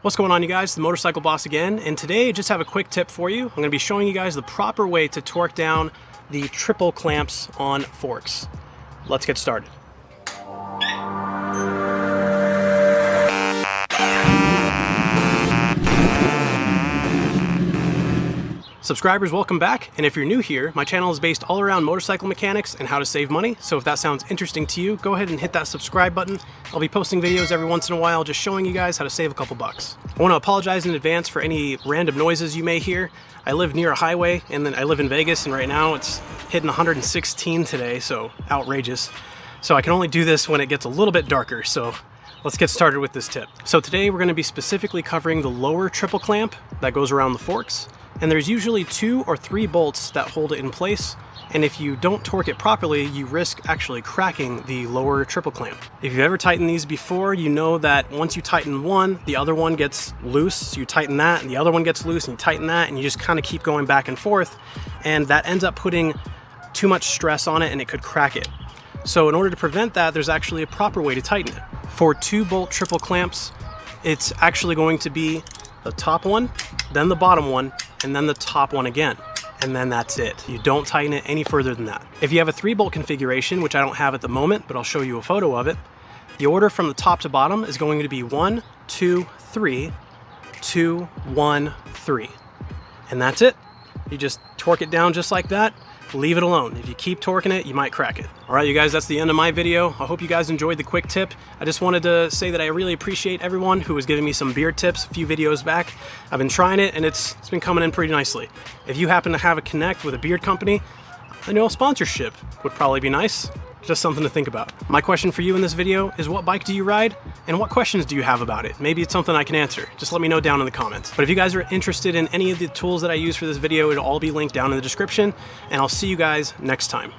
What's going on, you guys? The Motorcycle Boss again, and today I just have a quick tip for you. I'm going to be showing you guys the proper way to torque down the triple clamps on forks. Let's get started. Subscribers, welcome back, and if you're new here, my channel is based all around motorcycle mechanics and how to save money, so if that sounds interesting to you, go ahead and hit that subscribe button. I'll be posting videos every once in a while just showing you guys how to save a couple bucks. I want to apologize in advance for any random noises you may hear. I live near a highway, and then I live in Vegas, and right now it's hitting 116 today, so outrageous. So I can only do this when it gets a little bit darker, so let's get started with this tip. So today we're going to be specifically covering the lower triple clamp that goes around the forks. And there's usually 2 or 3 bolts that hold it in place, and if you don't torque it properly, you risk actually cracking the lower triple clamp. If you've ever tightened these before, you know that once you tighten one, the other one gets loose, so you tighten that, and the other one gets loose, and you tighten that, and you just kind of keep going back and forth, and that ends up putting too much stress on it, and it could crack it. So in order to prevent that, there's actually a proper way to tighten it. For 2-bolt triple clamps, it's actually going to be the top one, then the bottom one, and then the top one again. And then that's it. You don't tighten it any further than that. If you have a 3-bolt configuration, which I don't have at the moment, but I'll show you a photo of it, the order from the top to bottom is going to be 1, 2, 3, 2, 1, 3. And that's it. You just torque it down just like that. Leave it alone. If you keep torquing it, you might crack it. All right, you guys, that's the end of my video. I hope you guys enjoyed the quick tip. I just wanted to say that I really appreciate everyone who was giving me some beard tips a few videos back. I've been trying it, and it's been coming in pretty nicely. If you happen to have a connect with a beard company, I know a sponsorship would probably be nice. Just something to think about. My question for you in this video is, what bike do you ride, and what questions do you have about it? Maybe it's something I can answer. Just let me know down in the comments. But if you guys are interested in any of the tools that I use for this video, it'll all be linked down in the description, and I'll see you guys next time.